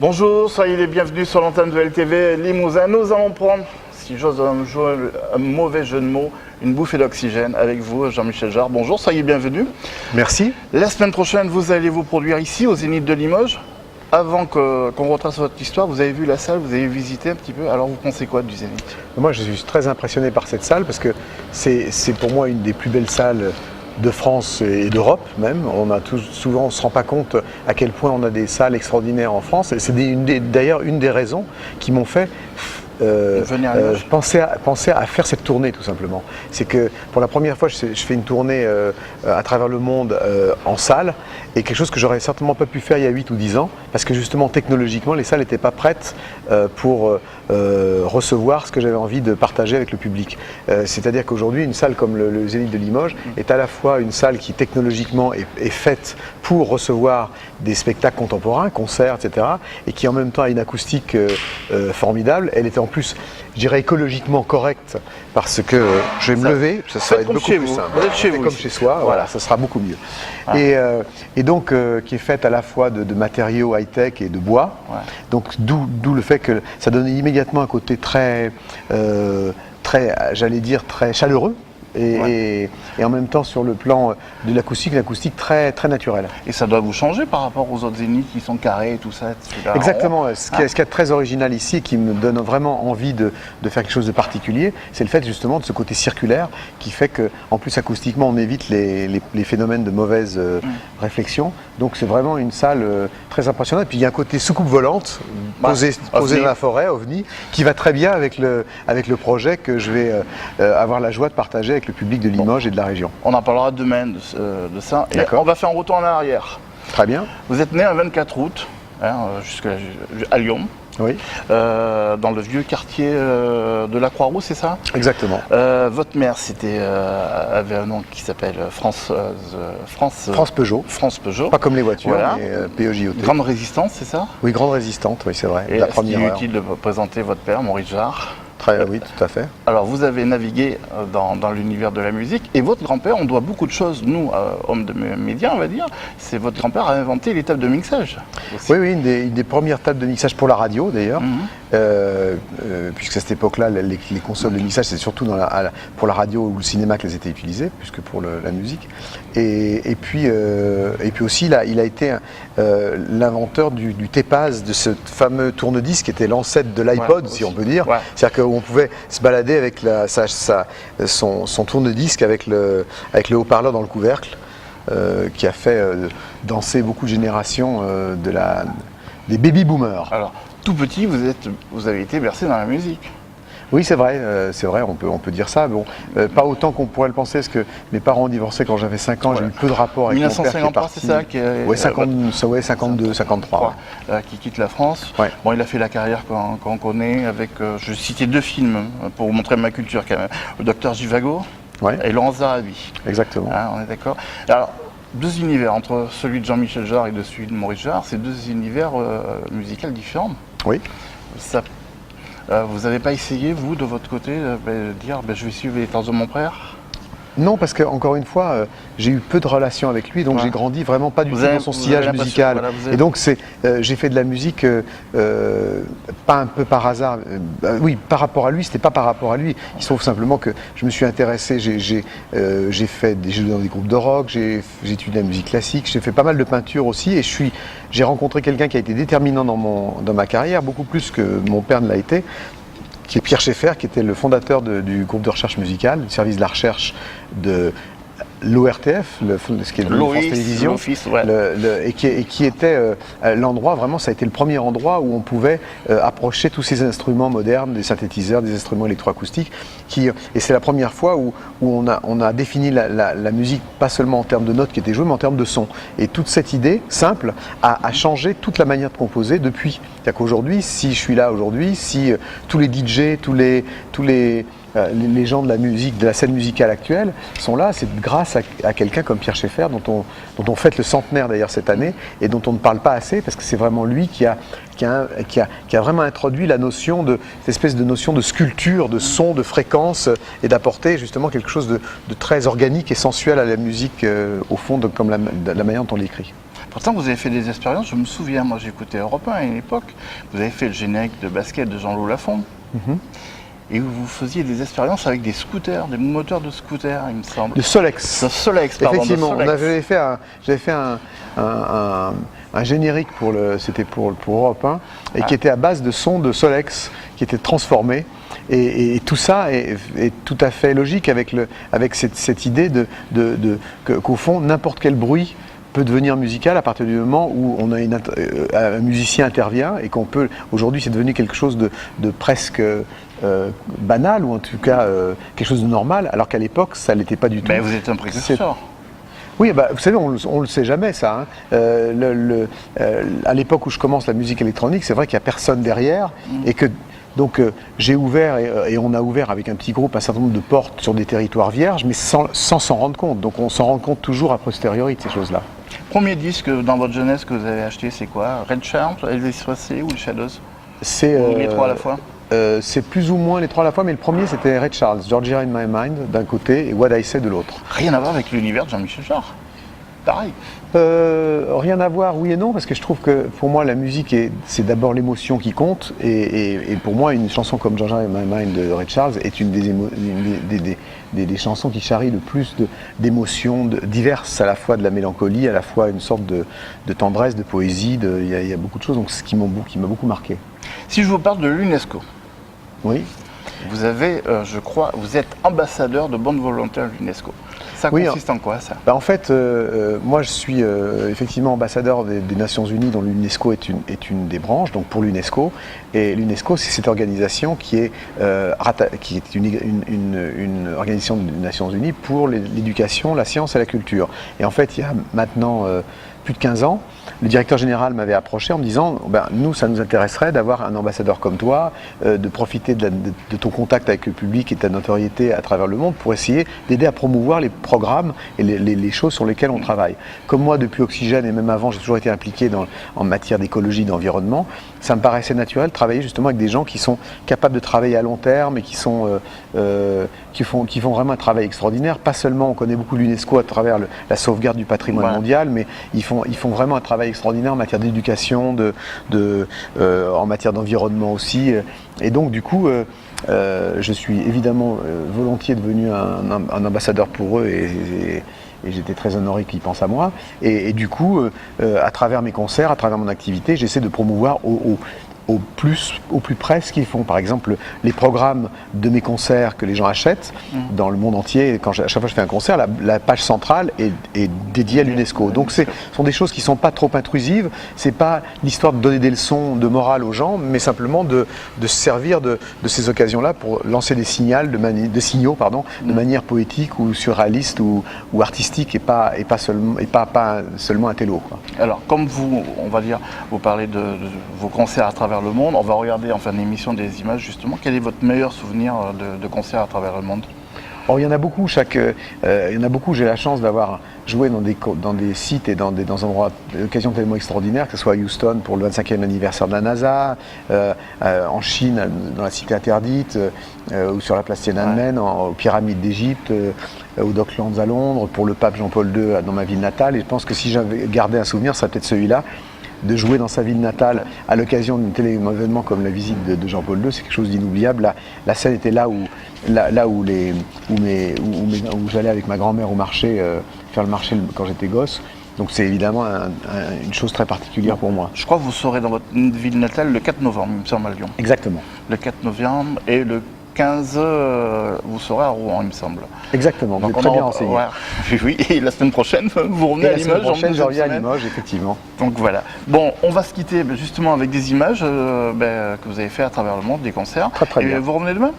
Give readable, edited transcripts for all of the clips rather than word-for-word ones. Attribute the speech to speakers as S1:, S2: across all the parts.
S1: Bonjour, soyez les bienvenus sur l'antenne de LTV Limousin. Nous allons prendre, si j'ose un mauvais jeu de mots, une bouffée d'oxygène avec vous, Jean-Michel Jarre. Bonjour, soyez bienvenus.
S2: Merci.
S1: La semaine prochaine, vous allez vous produire ici, au Zénith de Limoges. Avant qu'on retrace votre histoire, vous avez vu la salle, vous avez visité un petit peu. Alors, vous pensez quoi du Zénith?
S2: Moi, je suis très impressionné par cette salle parce que c'est pour moi une des plus belles salles de France et d'Europe même. On ne se rend pas compte à quel point on a des salles extraordinaires en France. Et c'est d'ailleurs une des raisons qui m'ont fait penser à faire cette tournée tout simplement. C'est que pour la première fois, je fais une tournée à travers le monde en salle, et quelque chose que j'aurais certainement pas pu faire il y a 8 ou 10 ans, parce que justement technologiquement les salles n'étaient pas prêtes pour recevoir ce que j'avais envie de partager avec le public. C'est-à-dire qu'aujourd'hui, une salle comme le Zénith de Limoges est à la fois une salle qui technologiquement est faite pour recevoir des spectacles contemporains, concerts, etc., et qui en même temps a une acoustique formidable. Elle était en plus, je dirais, écologiquement correcte, parce que je vais me lever, ça va être beaucoup plus simple.
S1: Vous êtes chez vous,
S2: comme chez soi, voilà, ça sera beaucoup mieux.
S1: Ah.
S2: Et donc, qui est faite à la fois de matériaux high-tech et de bois, donc d'où le fait que ça donne immédiatement un côté très j'allais dire, très chaleureux. Et en même temps, sur le plan de l'acoustique très, très naturelle.
S1: Et ça doit vous changer par rapport aux autres zéniths qui sont carrés et tout ça?
S2: Exactement. Ce qui est très original ici, qui me donne vraiment envie de faire quelque chose de particulier, c'est le fait justement de ce côté circulaire qui fait qu'en plus acoustiquement, on évite les phénomènes de mauvaise réflexion. Donc c'est vraiment une salle très impressionnante. Et puis il y a un côté soucoupe volante posée dans la forêt, OVNI, qui va très bien avec le projet que je vais avoir la joie de partager avec le public de Limoges et de la région.
S1: On en parlera demain de ça. Et on va faire un retour en arrière.
S2: Très bien.
S1: Vous êtes né un 24 août, à Lyon. Oui. Dans le vieux quartier de la Croix-Rousse, c'est ça?
S2: Exactement.
S1: Votre mère avait un nom qui s'appelle France
S2: Peugeot.
S1: France Peugeot.
S2: Pas comme les voitures,
S1: voilà.
S2: Mais PEJOT.
S1: Grande Résistance, c'est ça?
S2: Oui, Grande Résistante, oui, c'est vrai.
S1: Et est-ce qu'il est utile de présenter votre père, Maurice Jarre?
S2: Oui, tout à fait.
S1: Alors, vous avez navigué dans l'univers de la musique, et votre grand-père, on doit beaucoup de choses, nous, hommes de médias, on va dire. C'est votre grand-père a inventé les tables de mixage aussi.
S2: Oui, une des premières tables de mixage pour la radio, d'ailleurs, puisque à cette époque-là, les consoles de mixage, c'est surtout pour la radio ou le cinéma qu'elles étaient utilisées, plus que pour la musique. Et puis aussi, il a été l'inventeur du TEPAS, de ce fameux tourne-disque qui était l'ancêtre de l'iPod, si on peut dire. Ouais. C'est-à-dire qu'on pouvait se balader avec son tourne-disque avec le haut-parleur dans le couvercle, qui a fait danser beaucoup de générations des baby-boomers.
S1: Alors, tout petit, vous avez été bercé dans la musique.
S2: Oui, c'est vrai, on peut dire ça. Bon, pas autant qu'on pourrait le penser, parce que mes parents ont divorcé quand j'avais 5 ans, j'ai eu peu de rapport avec mon père qui est parti.
S1: C'est ça
S2: Oui, 52, 53.
S1: Qui quitte la France.
S2: Ouais.
S1: Bon, il a fait la carrière qu'on connaît avec, je vais citer 2 films pour vous montrer ma culture quand même. Le Docteur Zhivago et Laurence d'Arabie.
S2: Exactement.
S1: Hein, on est d'accord. Alors, 2 univers, entre celui de Jean-Michel Jarre et de celui de Maurice Jarre, c'est 2 univers musicaux différents.
S2: Oui.
S1: Vous n'avez pas essayé, vous, de votre côté, de dire je vais suivre les traces de mon frère?
S2: Non, parce que encore une fois, j'ai eu peu de relations avec lui, donc j'ai grandi vraiment pas du tout dans son sillage musical. Et donc j'ai fait de la musique pas un peu par hasard. Oui, par rapport à lui, c'était pas par rapport à lui. Il se trouve simplement que je me suis intéressé, j'ai joué dans des groupes de rock, j'ai étudié la musique classique, j'ai fait pas mal de peinture aussi, et j'ai rencontré quelqu'un qui a été déterminant dans ma carrière, beaucoup plus que mon père ne l'a été, qui est Pierre Schaeffer, qui était le fondateur du groupe de recherche musicale, du service de la recherche de l'ORTF, ce qui est devenu France Télévisions, et qui était l'endroit, vraiment, ça a été le premier endroit où on pouvait approcher tous ces instruments modernes, des synthétiseurs, des instruments électroacoustiques, et c'est la première fois où on a défini la musique, pas seulement en termes de notes qui étaient jouées, mais en termes de son. Et toute cette idée simple a changé toute la manière de composer depuis. C'est-à-dire qu'aujourd'hui, si je suis là aujourd'hui, si tous les DJ, tous les gens de la musique, de la scène musicale actuelle sont là, c'est grâce à quelqu'un comme Pierre Schaeffer, dont on fête le centenaire d'ailleurs cette année, et dont on ne parle pas assez, parce que c'est vraiment lui qui a vraiment introduit cette espèce de notion de sculpture, de son, de fréquence, et d'apporter justement quelque chose de très organique et sensuel à la musique, au fond, comme la manière dont on l'écrit.
S1: Pourtant, vous avez fait des expériences, je me souviens, moi j'écoutais Europe 1 à une époque, vous avez fait le générique de basket de Jean-Loup Lafont, et vous faisiez des expériences avec des scooters, des moteurs de scooters, il me semble.
S2: De Solex.
S1: De Solex, pardon.
S2: Effectivement,
S1: de Solex.
S2: j'avais fait un générique c'était pour Europe 1, et qui était à base de sons de Solex, qui étaient transformés. Et tout ça est tout à fait logique avec cette idée qu'au fond, n'importe quel bruit peut devenir musical à partir du moment où un musicien intervient et qu'on peut. Aujourd'hui, c'est devenu quelque chose de presque banal, ou en tout cas quelque chose de normal, alors qu'à l'époque, ça ne l'était pas du tout.
S1: Mais vous êtes un précurseur.
S2: Oui, bah, vous savez, on ne le sait jamais, ça. Hein. À l'époque où je commence la musique électronique, c'est vrai qu'il n'y a personne derrière, et que. Donc j'ai ouvert, et on a ouvert avec un petit groupe un certain nombre de portes sur des territoires vierges, mais sans s'en rendre compte. Donc on s'en rend compte toujours a posteriori de ces choses-là.
S1: Premier disque dans votre jeunesse que vous avez acheté, c'est quoi? Red Charms, Elvis Presley ou les Shadows?
S2: C'est
S1: les trois à la fois?
S2: C'est plus ou moins les trois à la fois, mais le premier c'était Ray Charles, Georgia in My Mind d'un côté et What I Say de l'autre.
S1: Rien à voir avec l'univers de Jean-Michel Jarre. Pareil.
S2: Rien à voir, oui et non, parce que je trouve que pour moi la musique c'est d'abord l'émotion qui compte, et pour moi une chanson comme Georgia in My Mind de Ray Charles est une des chansons qui charrient le plus d'émotions diverses, à la fois de la mélancolie, à la fois une sorte de tendresse, de poésie, il y a beaucoup de choses, donc ce qui m'a beaucoup marqué.
S1: Si je vous parle de l'UNESCO,
S2: oui.
S1: Vous avez, je crois, vous êtes ambassadeur de bonne volonté à l'UNESCO. Ça consiste en quoi, ça?
S2: En fait, moi je suis effectivement ambassadeur des Nations Unies, dont l'UNESCO est une des branches, donc pour l'UNESCO. Et l'UNESCO, c'est cette organisation qui est une organisation des Nations Unies pour l'éducation, la science et la culture. Et en fait, il y a maintenant plus de 15 ans, le directeur général m'avait approché en me disant nous, ça nous intéresserait d'avoir un ambassadeur comme toi, de profiter de ton contact avec le public et de ta notoriété à travers le monde pour essayer d'aider à promouvoir les programmes et les choses sur lesquelles on travaille. Comme moi, depuis Oxygène et même avant, j'ai toujours été impliqué en matière d'écologie, d'environnement, ça me paraissait naturel de travailler justement avec des gens qui sont capables de travailler à long terme et qui font vraiment un travail extraordinaire. Pas seulement, on connaît beaucoup l'UNESCO à travers la sauvegarde du patrimoine mondial, mais ils font vraiment un travail extraordinaire en matière d'éducation, en matière d'environnement aussi. Et donc du coup, je suis évidemment volontiers devenu un ambassadeur pour eux, et j'étais très honoré qu'ils pensent à moi. Et du coup, à travers mes concerts, à travers mon activité, j'essaie de promouvoir au plus près ce qu'ils font. Par exemple, les programmes de mes concerts que les gens achètent dans le monde entier, à chaque fois que je fais un concert, la page centrale est dédiée à l'UNESCO. Donc ce sont des choses qui ne sont pas trop intrusives, c'est pas l'histoire de donner des leçons de morale aux gens, mais simplement de se servir de ces occasions-là pour lancer des signaux, de manière poétique ou surréaliste ou artistique, et pas seulement un télo, quoi.
S1: Alors, comme on va dire, vous parlez de vos concerts à travers le monde, on va regarder en fin d'émission des images justement. Quel est votre meilleur souvenir de concert à travers le monde?
S2: Il y en a beaucoup. J'ai la chance d'avoir joué dans des sites et dans des endroits d'occasion tellement extraordinaires, que ce soit à Houston pour le 25e anniversaire de la NASA, en Chine dans la Cité Interdite, ou sur la place Tiananmen, aux Pyramides d'Égypte, au Docklands à Londres, pour le pape Jean-Paul II dans ma ville natale. Et je pense que si j'avais gardé un souvenir, ça serait peut-être celui-là, de jouer dans sa ville natale à l'occasion d'un tel événement comme la visite de Jean-Paul II. C'est quelque chose d'inoubliable. La scène était là où j'allais avec ma grand-mère au marché, faire le marché quand j'étais gosse. Donc c'est évidemment une chose très particulière pour moi.
S1: Je crois que vous serez dans votre ville natale le 4 novembre, il me semble, à Lyon.
S2: Exactement.
S1: Le 4 novembre et le 15, vous serez à Rouen, il me semble.
S2: Exactement, vous êtes très bien renseigné.
S1: Ouais. Oui, et la semaine prochaine, vous revenez à Limoges.
S2: La semaine prochaine, je reviens à Limoges, effectivement.
S1: Donc voilà. Bon, on va se quitter justement avec des images que vous avez fait à travers le monde, des concerts.
S2: Très bien.
S1: Et vous revenez demain?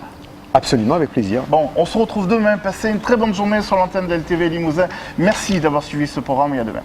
S2: Absolument, avec plaisir.
S1: Bon, on se retrouve demain. Passez une très bonne journée sur l'antenne de LTV Limousin. Merci d'avoir suivi ce programme et à demain.